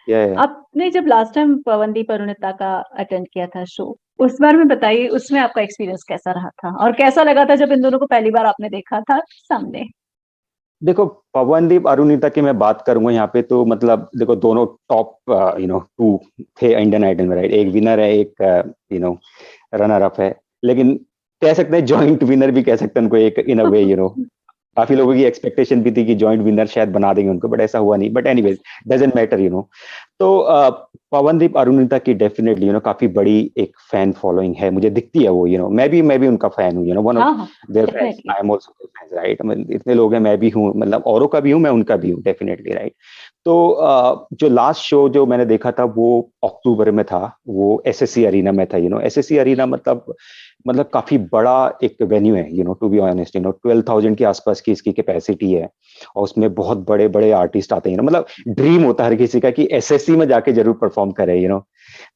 या आपने जब लास्ट टाइम पवनदीप अरुणिता का अटेंड किया था शो, उस बार में बताइए, उसमें आपका एक्सपीरियंस कैसा रहा था और कैसा लगा था जब इन दोनों को पहली बार आपने देखा था सामने? देखो, पवनदीप अरुणिता की मैं बात करूंगा यहाँ पे, तो मतलब देखो दोनों टॉप टू थे इंडियन आइडल में, राइट? एक विनर है, एक रनर अप है। लेकिन कह सकते हैं जॉइंट विनर भी कह सकते हैं उनको, एक इन अ वे, काफी लोगों की एक्सपेक्टेशन भी थी कि जॉइंट विनर शायद बना देंगे उनको, बट ऐसा हुआ नहीं। But anyways, doesn't matter. तो पवनदीप अरुणिता की डेफिनेटली काफी बड़ी एक फैन फॉलोइंग है, मुझे दिखती है वो। मैं भी उनका फैन हूँ, वन ऑफ हाँ हाँ, there fans. Definitely. I am also fans, right? इतने लोग हैं, मैं भी हूँ, मतलब औरों का भी हूँ, मैं उनका भी हूँ, डेफिनेटली, राइट? तो जो लास्ट शो जो मैंने देखा था वो अक्टूबर में था। वो एसएससी अरीना में था। एसएससी अरीना मतलब काफी बड़ा एक वेन्यू है, टू बी ऑनेस्ट। 12,000 के आसपास की इसकी कैपेसिटी है, और उसमें बहुत बड़े बड़े आर्टिस्ट आते हैं। मतलब ड्रीम होता है हर किसी का कि एसएससी में जाके जरूर परफॉर्म करे।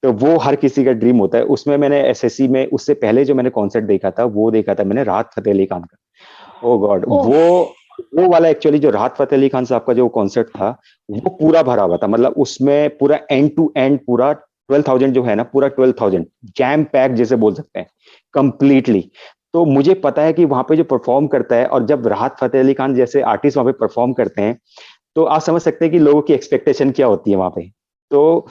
तो वो हर किसी का ड्रीम होता है। उसमें मैंने एसएससी में, उससे पहले जो मैंने कॉन्सर्ट देखा था, वो देखा था मैंने राहत फतेह अली खान का। ओ गॉड, ओह। वो वाला एक्चुअली जो राहत फतेह अली खान साहब का जो कॉन्सर्ट था, वो पूरा भरा हुआ था। मतलब उसमें पूरा एंड टू एंड पूरा 12,000 जो है ना, पूरा 12,000 जैम पैक जैसे बोल सकते हैं, कंप्लीटली। तो मुझे पता है कि वहां पे जो परफॉर्म करता है, और जब राहत फतेह अली खान जैसे आर्टिस्ट वहां पे परफॉर्म करते हैं, तो आप समझ सकते हैं कि लोगों की एक्सपेक्टेशन क्या होती है वहां पे। तो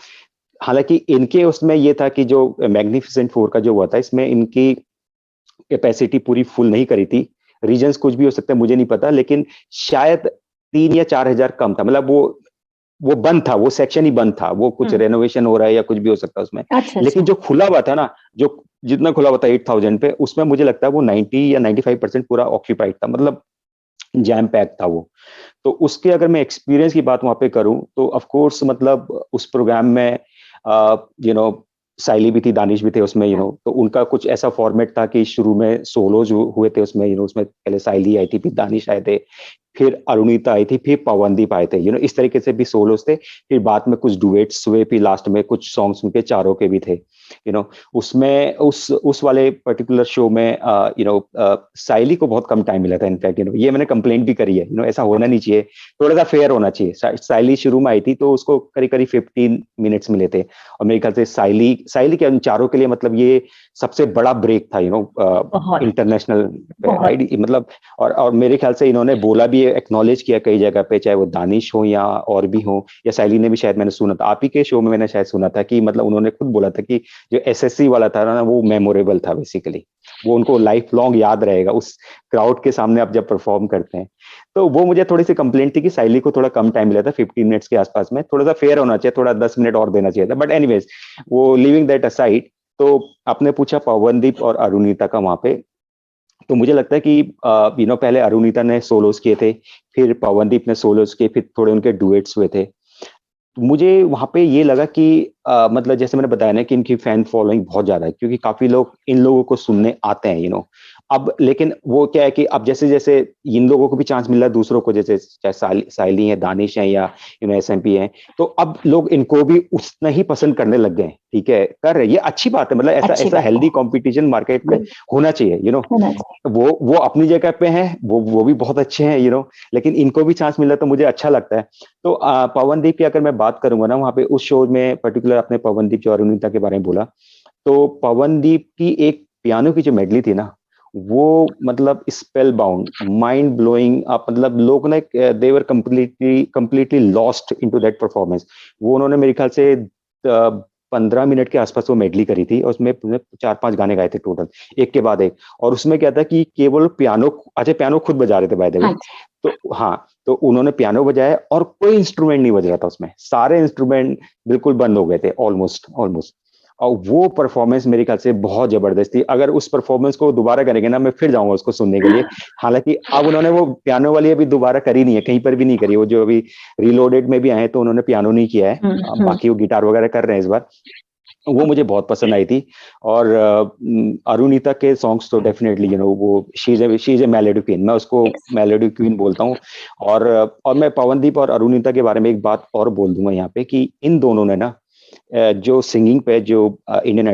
हालांकि इनके उसमें ये था कि जो मैग्निफिसेंट फोर का जो हुआ था, इसमें इनकी कैपेसिटी पूरी फुल नहीं करी थी। रीजंस कुछ भी हो सकते हैं, मुझे नहीं पता, लेकिन शायद 3 या 4 हजार कम था। मतलब वो बंद था, वो सेक्शन ही बंद था। वो कुछ रेनोवेशन हो रहा है या कुछ भी हो सकता है उसमें। अच्छा लेकिन अच्छा। जो खुला हुआ था ना, जो जितना खुला हुआ था 8,000 पे, उसमें मुझे लगता है वो 90 या 95% पूरा ऑक्यूपाइड था। मतलब जैम पैक था वो। तो उसके अगर मैं एक्सपीरियंस की बात वहां पे करूं, तो ऑफ कोर्स मतलब उस प्रोग्राम में यू नो साइली भी थी, दानिश भी थे उसमें। तो उनका कुछ ऐसा फॉर्मेट था कि शुरू में सोलोज हुए थे उसमें। उसमें पहले साइली आई थी, फिर दानिश आए थे, फिर अरुणिता आई थी, फिर पवनदीप आए थे। इस तरीके से भी सोलोज थे। फिर बाद में कुछ डुएट्स हुए, फिर लास्ट में कुछ सॉन्ग्स उनके चारों के भी थे। उसमें उस वाले पर्टिकुलर शो में साइली को बहुत कम टाइम मिला था। इनफैक्ट ये मैंने कंप्लेंट भी करी है। ऐसा होना नहीं चाहिए, थोड़ा सा फेयर होना चाहिए। साइली शुरू में आई थी तो उसको करीब करीब 15 मिनट्स मिले थे, और मेरे ख्याल से साइली के उन चारों के लिए मतलब ये सबसे बड़ा ब्रेक था, बहुत इंटरनेशनल, बहुत। राइट? मतलब और मेरे ख्याल से इन्होंने बोला भी, एक्नॉलेज किया कई जगह पे, चाहे वो दानिश हो या और भी हो, या साइली ने भी, शायद मैंने सुना था आप ही के शो में, मैंने शायद सुना था कि मतलब उन्होंने खुद बोला था कि जो एसएससी वाला था ना, वो मेमोरेबल था बेसिकली। वो उनको लाइफ लॉन्ग याद रहेगा उस क्राउड के सामने आप जब परफॉर्म करते हैं। तो वो मुझे थोड़ी सी कंप्लेंट थी कि साइली को थोड़ा कम टाइम मिला था, 15 मिनट्स के आसपास में। थोड़ा सा फेयर होना चाहिए, थोड़ा 10 मिनट और देना चाहिए था। बट एनीवेज, वो लिविंग दैट असाइड, तो आपने पूछा पवनदीप और अरुणिता का वहां पे। तो मुझे लगता है कि पहले अरुणिता ने सोलोस किए थे, फिर पवनदीप ने सोलोस किए, फिर थोड़े उनके डुएट्स हुए थे। तो मुझे वहां पे ये लगा कि मतलब जैसे मैंने बताया ना कि इनकी फैन फॉलोइंग बहुत ज्यादा है, क्योंकि काफी लोग इन लोगों को सुनने आते हैं। अब लेकिन वो क्या है कि अब जैसे जैसे इन लोगों को भी चांस मिल रहा है, दूसरों को, जैसे चाहे साइली है, दानिश है, या एसएमपी है, तो अब लोग इनको भी उतना ही पसंद करने लग गए हैं। ठीक है, कर रहे हैं, ये अच्छी बात है। मतलब ऐसा अच्छी ऐसा बात है। हेल्दी कंपटीशन मार्केट में गुड। होना चाहिए। होना चाहिए। वो अपनी जगह पे हैं, वो भी बहुत अच्छे हैं। लेकिन इनको भी चांस मिला तो मुझे अच्छा लगता है। तो पवनदीप की अगर मैं बात करूंगा ना, वहां पे उस शो में पर्टिकुलर अपने पवनदीप जो अरुणिता के बारे में बोला, तो पवनदीप की एक पियानो की जो मेडली थी ना, वो मतलब स्पेल बाउंड, माइंड ब्लोइंग। आप मतलब लोग ना, they were completely completely lost into that performance. वो उन्होंने मेरे ख्याल से 15 मिनट के आसपास वो मेडली करी थी, और उसमें 4-5 गाने गाए थे टोटल, एक के बाद एक। और उसमें क्या था कि केवल पियानो, अच्छा पियानो खुद बजा रहे थे बाय द वे। हाँ। तो हाँ, तो उन्होंने पियानो बजाया और कोई इंस्ट्रूमेंट नहीं बज रहा था उसमें, सारे इंस्ट्रूमेंट बिल्कुल बंद हो गए थे, ऑलमोस्ट ऑलमोस्ट। और वो परफॉर्मेंस मेरे ख्याल से बहुत जबरदस्त थी। अगर उस परफॉर्मेंस को दोबारा करेंगे ना, मैं फिर जाऊंगा उसको सुनने के लिए। हालांकि अब उन्होंने वो पियानो वाली अभी दोबारा करी नहीं है, कहीं पर भी नहीं करी। वो जो अभी रीलोडेड में भी आए तो उन्होंने पियानो नहीं किया है। हम्म। बाकी वो गिटार वगैरह कर रहे हैं इस बार। वो मुझे बहुत पसंद आई थी। और अरुणिता के सॉन्ग्स तो डेफिनेटली वो she is a melody queen, मैं उसको मेलोडी क्वीन बोलता हूँ। और मैं पवनदीप और अरुणिता के बारे में एक बात और बोल दूंगा यहाँ पे, कि इन दोनों ने ना जो सिंगिंग पे, जो इंडियन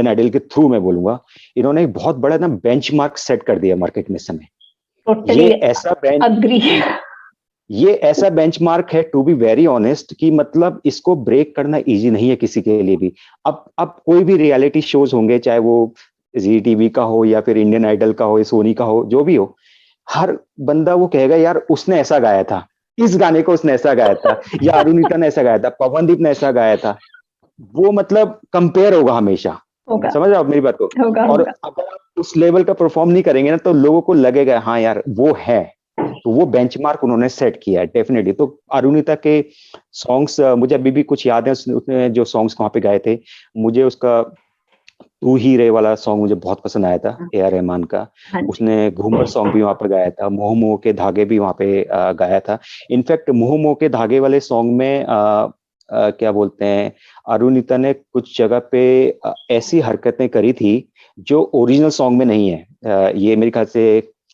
आइडल के थ्रू मैं बोलूंगा, इन्होंने एक बहुत बड़ा ना बेंचमार्क सेट कर दिया मार्केट में इस समय। टोटली ये ऐसा बेंच अग्री। ये ऐसा बेंचमार्क है टू बी वेरी ऑनेस्ट कि मतलब इसको ब्रेक करना इजी नहीं है किसी के लिए भी। अब कोई भी रियलिटी शोज होंगे, चाहे वो जी टीवी का हो या फिर इंडियन आइडल का हो या सोनी का हो, जो भी हो, हर बंदा वो कहेगा यार उसने ऐसा गाया था, इस गाने को उसने ऐसा गाया था, या अरुणिता ने ऐसा गाया था, पवनदीप ने ऐसा गाया था। वो मतलब कंपेयर होगा हमेशा। होगा समझ रहे हो आप मेरी बात को? होगा और होगा। अगर आप उस लेवल का परफॉर्म नहीं करेंगे ना, तो लोगों को लगेगा हाँ यार वो है। तो वो बेंचमार्क उन्होंने सेट किया है डेफिनेटली। तो अरुणिता के सॉन्ग्स मुझे अभी भी कुछ याद है, उसने जो सॉन्ग्स वहां पे गाए थे, मुझे उसका तू ही रे वाला सॉन्ग मुझे बहुत पसंद आया था, ए आर रहमान का। हाँ जी। उसने घूमर सॉन्ग भी वहां पर गाया था, मोह मोह के धागे भी वहां पे गाया था। इनफैक्ट मोह मोह के धागे वाले सॉन्ग में क्या बोलते हैं, अरुणिता ने कुछ जगह पे ऐसी हरकतें करी थी जो ओरिजिनल सॉन्ग में नहीं है। ये मेरे ख्याल से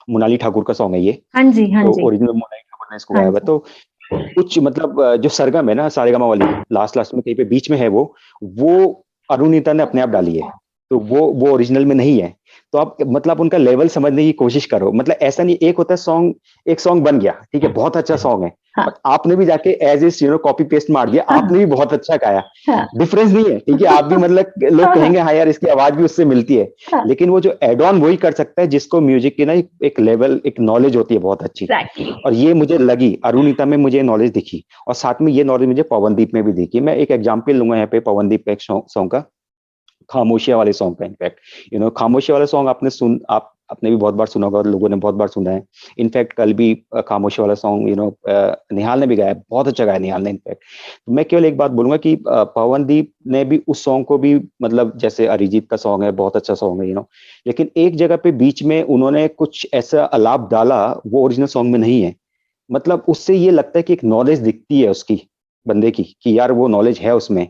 मोनाली ठाकुर का सॉन्ग है ये। हाँ जी। हाँ तो जी। ओरिजिनल मोनाली ठाकुर ने इसको हाँ गाया हुआ है। जी। तो कुछ मतलब जो सरगम है ना सारेगामा वाली, लास्ट लास्ट में कहीं पे बीच में है वो अरुणिता ने अपने आप डाली है। तो वो ओरिजिनल में नहीं है। तो आप मतलब उनका लेवल समझने की कोशिश करो। मतलब ऐसा नहीं, एक होता है सॉन्ग, एक सॉन्ग बन गया, ठीक है, बहुत अच्छा सॉन्ग है, हाँ और आपने भी जाके एज इज कॉपी पेस्ट मार दिया, हाँ आपने भी बहुत अच्छा गाया। हाँ डिफरेंस नहीं है, ठीक है, आप भी मतलब लोग हाँ कहेंगे हाँ यार इसकी आवाज भी उससे मिलती है। हाँ। लेकिन वो जो एड ऑन वही कर सकता है जिसको म्यूजिक की ना एक लेवल, एक नॉलेज होती है बहुत अच्छी। एग्जैक्टली। और ये मुझे लगी अरुणिता में, मुझे नॉलेज दिखी। और साथ में ये नॉलेज मुझे पवनदीप में भी दिखी। मैं एक एग्जांपल लूंगा यहाँ पे पवनदीप का एक सॉन्ग का, खामोशिया वाले सॉन्ग का। इनफैक्ट खामोशिया वाला सॉन्ग आपने भी बहुत बार सुना होगा और लोगों ने बहुत बार सुना है। इनफैक्ट कल भी खामोशिया वाला सॉन्ग निहाल ने भी गाया, बहुत अच्छा गाया निहाल ने इनफैक्ट। तो मैं केवल एक बात बोलूंगा कि पवनदीप ने भी उस सॉन्ग को भी, मतलब जैसे अरिजीत का सॉन्ग है, बहुत अच्छा सॉन्ग है लेकिन एक जगह पे बीच में उन्होंने कुछ ऐसा अलाप डाला, वो ओरिजिनल सॉन्ग में नहीं है। मतलब उससे ये लगता है कि एक नॉलेज दिखती है उसकी, बंदे की, कि यार वो नॉलेज है उसमें।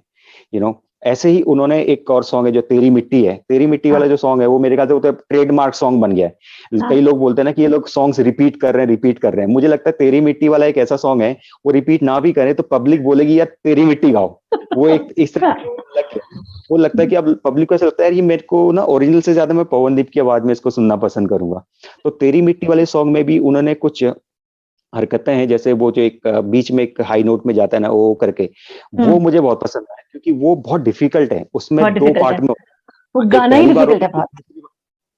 यू नो ऐसे ही उन्होंने एक और सॉन्ग है जो तेरी मिट्टी है, तेरी मिट्टी हाँ वाला जो सॉन्ग है वो मेरे ख्याल से वो तो ट्रेडमार्क सॉन्ग बन गया है। हाँ कई लोग बोलते हैं ना कि ये लोग सॉन्ग्स रिपीट कर रहे हैं। मुझे लगता है तेरी मिट्टी वाला एक ऐसा सॉन्ग है, वो रिपीट ना भी करें तो पब्लिक बोलेगी यार तेरी मिट्टी गाओ। वो एक इस तरह हाँ। की वो लगता है कि अब पब्लिक को ऐसा लगता है यार ये मेरे को ना ओरिजिनल से ज्यादा मैं पवनदीप की आवाज में इसको सुनना पसंद करूंगा। तो तेरी मिट्टी वाले सॉन्ग में भी उन्होंने कुछ हरकतें हैं, जैसे वो जो एक बीच में एक हाई नोट में जाता है ना वो करके, वो हम्म। मुझे बहुत पसंद आया क्योंकि वो बहुत डिफिकल्ट है, उसमें बहुत दो डिफिकल्ट है, पार्ट में होता वो है। एक गाना ही पहली बार डिफिकल्ट होता है है, बहुत।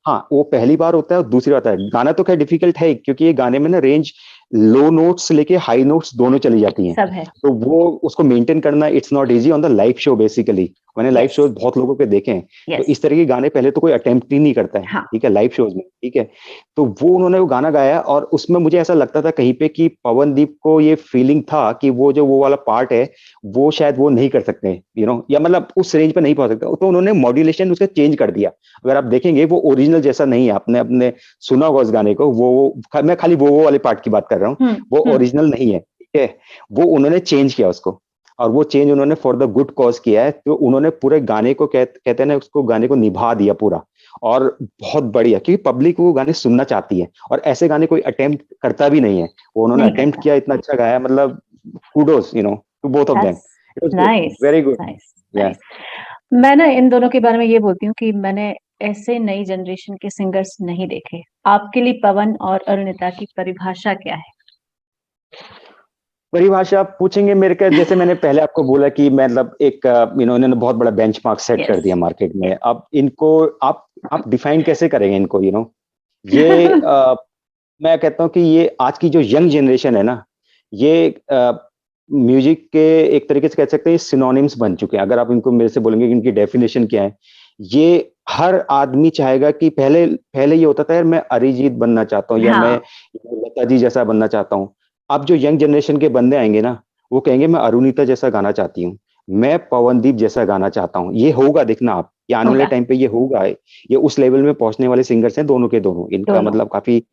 हाँ वो पहली बार होता है और दूसरी बात है, गाना तो खैर डिफिकल्ट है ही, क्योंकि ये गाने में ना रेंज लो नोट्स से लेके हाई नोट्स दोनों चली जाती हैं। सब है। तो वो उसको मेंटेन करना it's not easy on the live show basically. मैंने लाइव यस शोज बहुत लोगों के देखे हैं। तो यस। इस तरह के गाने पहले तो कोई अटेम्प्ट ही नहीं करता है, हाँ। ठीक है, लाइव शोज में, ठीक है। तो वो उन्होंने वो गाना गाया और उसमें मुझे ऐसा लगता था कहीं पे कि पवनदीप को ये फीलिंग था कि वो जो वो वाला पार्ट है वो शायद वो नहीं कर सकते, या मतलब उस रेंज पे नहीं पहुंच सकते, तो उन्होंने मॉड्यूलेशन उसका चेंज कर दिया। अगर आप देखेंगे वो ओरिजिनल जैसा नहीं है। आपने अपने सुना होगा उस गाने को, मैं खाली वो वाले पार्ट की बात कर रहा हूँ, वो हम्म। ओरिजिनल नहीं है, ठीक है। वो उन्होंने चेंज किया उसको, और वो चेंज उन्होंने फॉर द गुड कॉज किया है। तो उन्होंने पूरे गाने को कहते हैं ना, उसको गाने को निभा दिया पूरा। और बहुत बढ़िया, क्योंकि पब्लिक वो गाने सुनना चाहती है और ऐसे गाने कोई अटेम्प्ट करता भी नहीं है। वो उन्होंने नहीं अटेम्प्ट करता। किया, इतना अच्छा गाया, मतलब kudos to both of them. That's it was good, nice very good. Nice yeah nice. मैं ना इन दोनों के बारे में ये बोलती हूँ कि मैंने ऐसे नई जनरेशन के सिंगर्स नहीं देखे। आपके लिए पवन और अरुणिता की परिभाषा क्या है? परिभाषा आप पूछेंगे मेरे का, जैसे मैंने पहले आपको बोला कि मतलब एक इन्होंने बहुत बड़ा बेंचमार्क सेट कर यस दिया मार्केट में। यस। अब इनको आप डिफाइन कैसे करेंगे इनको, ये मैं कहता हूँ कि ये आज की जो यंग जनरेशन है ना, ये म्यूजिक के एक तरीके से कह सकते हैं सिनोनिम्स बन चुके हैं। अगर आप इनको मेरे से बोलेंगे कि इनकी डेफिनेशन क्या है, ये हर आदमी चाहेगा कि पहले पहले ये होता था यार मैं अरिजीत बनना चाहता हूँ, या मैं हाँ। लता जी जैसा बनना चाहता हूँ। अब जो यंग जनरेशन के बंदे आएंगे ना, वो कहेंगे मैं अरुणिता जैसा गाना चाहती हूँ, मैं पवनदीप जैसा गाना चाहता हूँ। ये होगा, देखना आप, ये आने वाले होगा। टाइम पे ये होगा। ये उस लेवल में पहुंचने वाले सिंगर्स हैं दोनों के दोनों। इनका दोनों। मतलब काफी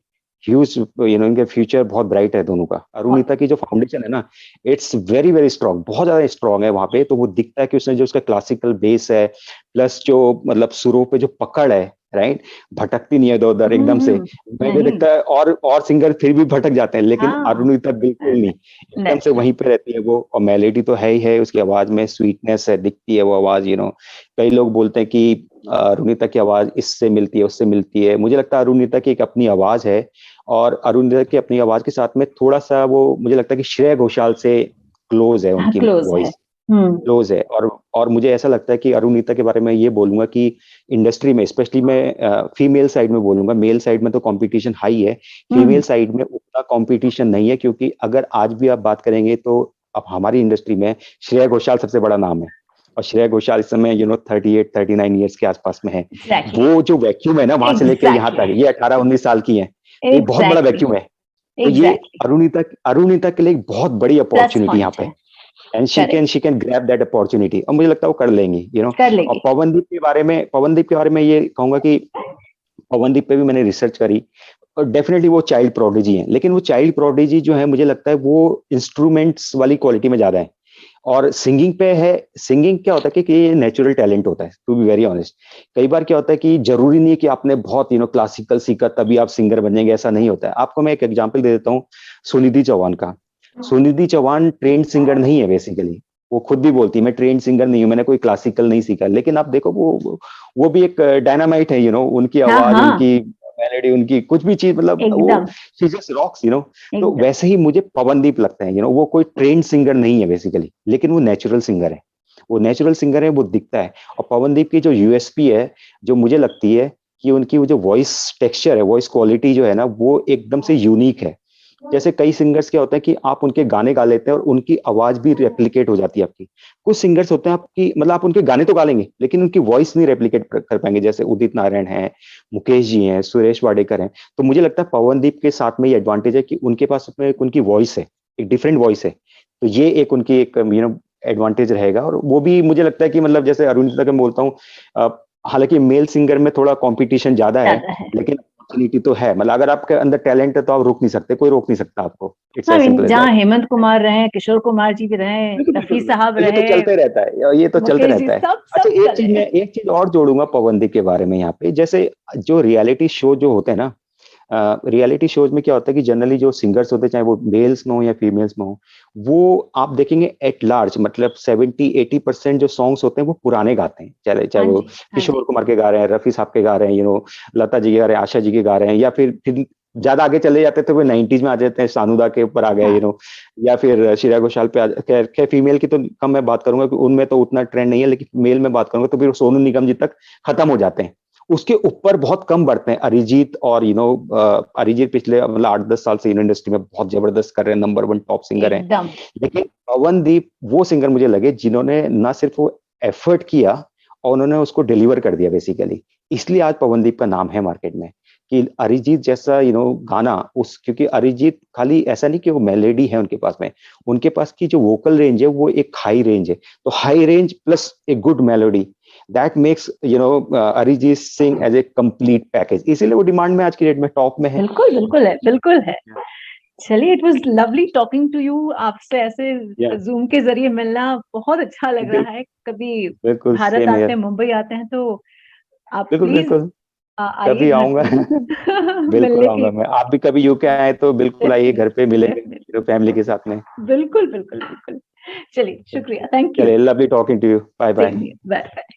ह्यूज, इनके फ्यूचर बहुत ब्राइट है दोनों का। बहुत। अरुणिता की जो फाउंडेशन है ना, इट्स वेरी वेरी स्ट्रांग, बहुत ज्यादा स्ट्रांग है वहां पे। तो वो दिखता है कि उसने जो उसका क्लासिकल बेस है, प्लस जो मतलब सुरों पे जो पकड़ है, राइट? भटकती नहीं है इधर-उधर एकदम से। मुझे नहीं, लगता है और सिंगर फिर भी भटक जाते हैं, लेकिन हाँ, अरुणिता बिल्कुल नहीं। एकदम से नेचुरल, वहीं पे रहती है वो, और मेलोडी तो है ही है, उसकी आवाज़ में स्वीटनेस है, दिखती है वो आवाज़, कई लोग बोलते हैं कि अरुणिता की आवाज़ इससे मिलती है, उससे मिलती है। मुझे लगता है अरुणिता की एक अपनी आवाज़ है, और अरुणिता की अपनी आवाज़ के साथ में थोड़ा-सा वो, मुझे लगता है कि श्रेया घोषाल से क्लोज़ है हाँ, उनकी क्लोज़ है। वॉइस। हुँ, क्लोज़ है, और मुझे ऐसा लगता है कि अरुणिता के बारे में ये बोलूँगा कि इंडस्ट्री में स्पेशली मैं फीमेल साइड में बोलूँगा, मेल साइड में तो कॉम्पिटिशन हाई है, फीमेल हुँ, साइड में उतना कॉम्पिटिशन नहीं है, क्योंकि अगर आज भी आप बात करेंगे तो अब हमारी इंडस्ट्री में श्रेया घोषाल सबसे बड़ा नाम है, और श्रेया घोषाल इस समय 38, 39 ईयर्स के आस-पास में है। एग्ज़ैक्टली, वो जो वैक्यूम है ना वहाँ से लेके यहाँ एग्ज़ैक्टली, तक, ये 18-19 साल की हैं, तो ये बहुत बड़ा एग्ज़ैक्टली, वैक्यूम है। तो ये एग्ज़ैक्टली, अरुणिता के लिए एक बहुत बड़ी प्लस अपॉर्च्युनिटी यहाँ पॉइंट पे, है, and correct, she can grab that opportunity, और मुझे लगता है वो कर लेंगी, कर और लेंगे। पवनदीप के बारे में ये कहूंगा कि पवनदीप पे भी मैंने रिसर्च करी, और डेफिनेटली वो चाइल्ड प्रोडिजी है, लेकिन वो चाइल्ड प्रोडिजी जो है, मुझे लगता है वो इंस्ट्रूमेंट्स वाली क्वालिटी में ज्यादा है, और सिंगिंग पे है। सिंगिंग क्या होता है कि ये नेचुरल टैलेंट होता है, टू बी वेरी ऑनेस्ट। कई बार क्या होता है कि जरूरी नहीं है कि आपने बहुत क्लासिकल सीखा तभी आप सिंगर बन जाएंगे, ऐसा नहीं होता है। आपको मैं एक एग्जांपल दे देता हूँ, सुनिधि चौहान का। सुनिधि चौहान ट्रेंड सिंगर नहीं है बेसिकली, वो खुद भी बोलती है मैं ट्रेंड सिंगर नहीं हूँ, मैंने कोई क्लासिकल नहीं सीखा, लेकिन आप देखो वो भी एक डायनामाइट है, उनकी हाँ, आवाज, हाँ, उनकी मेलोडी, उनकी कुछ भी चीज, मतलब वो एकदम, शी जस्ट रॉक्स। तो एकदम, वैसे ही मुझे पवनदीप लगता है, वो कोई ट्रेंड सिंगर नहीं है बेसिकली, लेकिन वो नेचुरल सिंगर है। वो नेचुरल सिंगर है, वो दिखता है। और पवनदीप की जो यूएसपी है, जो मुझे लगती है कि उनकी वो जो वॉइस टेक्सचर है, वॉइस क्वालिटी जो है ना, वो एकदम से यूनिक है। जैसे कई सिंगर्स क्या होता है कि आप उनके गाने गा लेते हैं और उनकी आवाज भी रेप्लिकेट हो जाती है आपकी। कुछ सिंगर्स होते हैं आपकी, मतलब आप उनके गाने तो गा लेंगे, लेकिन उनकी वॉइस नहीं रेप्लिकेट कर पाएंगे, जैसे उदित नारायण है, मुकेश जी हैं, सुरेश वाडेकर हैं। तो मुझे लगता है पवनदीप के साथ में ये एडवांटेज है कि उनके पास उसमें एक उनकी वॉइस है, एक डिफरेंट वॉइस है। तो ये एक उनकी एक एडवांटेज रहेगा, और वो भी मुझे लगता है कि मतलब जैसे अरुणिता का मैं बोलता हूँ, हालांकि मेल सिंगर में थोड़ा कंपटीशन ज्यादा है, ज़्यादा है। लेकिन अपॉर्चुनिटी तो है, मतलब अगर आपके अंदर टैलेंट है तो आप रुक नहीं सकते, कोई रोक नहीं सकता आपको। It's I as mean simple as जहाँ दैट। हेमंत कुमार रहे, किशोर कुमार जी भी रहे, बिल्कुल, रफ़ी बिल्कुल, साहब बिल्कुल। ये तो रहे, चलते रहता है, ये तो चलते मुकेश जी, रहता है। सब अच्छा, चले। एक चीज़ और जोड़ूँगा पवनदीप के बारे में यहाँ पे, जैसे जो रियलिटी शो जो होते हैं ना, रियलिटी शोज़ में क्या होता है कि जनरली जो सिंगर्स होते हैं, चाहे वो मेल्स में हो या फीमेल्स में हो, वो आप देखेंगे एट लार्ज, मतलब 70-80% जो सॉन्ग्स होते हैं, वो पुराने गाते हैं। चाहे चाहे हाँ वो जी, हाँ किशोर जी। कुमार के गा रहे हैं, रफ़ी साहब के गा रहे हैं, लता जी के गा रहे हैं, आशा जी के गा रहे हैं, या फिर ज़्यादा आगे चले जाते हैं तो वो 90s में आ जाते हैं, सानुदा के ऊपर आ गए, हाँ, या फिर श्रेया घोषाल पे खैर खैर फीमेल की तो कम मैं बात करूँगा कि उनमें तो उतना ट्रेंड नहीं है, लेकिन मेल में बात करूँगा तो फिर सोनू निगम जी तक खत्म हो जाते हैं। उसके ऊपर बहुत कम बढ़ते हैं अरिजीत, और अरिजीत पिछले मतलब 8-10 साल से इंडस्ट्री में बहुत जबरदस्त कर रहे हैं, नंबर 1 टॉप सिंगर हैं। एकदम। लेकिन पवनदीप वो सिंगर मुझे लगे जिन्होंने ना सिर्फ वो एफर्ट किया, और उन्होंने उसको डिलीवर कर दिया बेसिकली। इसलिए आज पवनदीप का नाम है मार्केट में, कि अरिजीत जैसा गाना, उस क्योंकि अरिजीत खाली ऐसा नहीं कि वो मेलोडी है उनके पास में, उनके पास की जो वोकल रेंज है वो एक हाई रेंज है। तो high range plus a good melody, that makes Arijit Singh as a complete package, इसीलिए वो डिमांड में आज की डेट में टॉप में है। बिल्कुल, बिल्कुल है, बिल्कुल है। चलिए, it was lovely talking to you. आपसे ऐसे या ज़ूम के ज़रिए मिलना बहुत अच्छा लग रहा है। कभी बिल्कुल भारत सेम आते हियर। हैं, मुंबई आते हैं तो आप बिल्कुल, प्लीज़ बिल्कुल। आइए कभी घर आऊँगा। पे। बिल्कुल मिलने की आऊँगा मैं। आप भी कभी यूके आएँ तो बिल्कुल आइए, घर पे डेफ़िनिटली, मिलेंगे, डेफ़िनिटली। फैमिली के साथ में। बिल्कुल, बिल्कुल, बिल्कुल। चलिए, शुक्रिया। Thank you. चलिए, lovely talking to you. Bye same bye. Here. Bye, bye.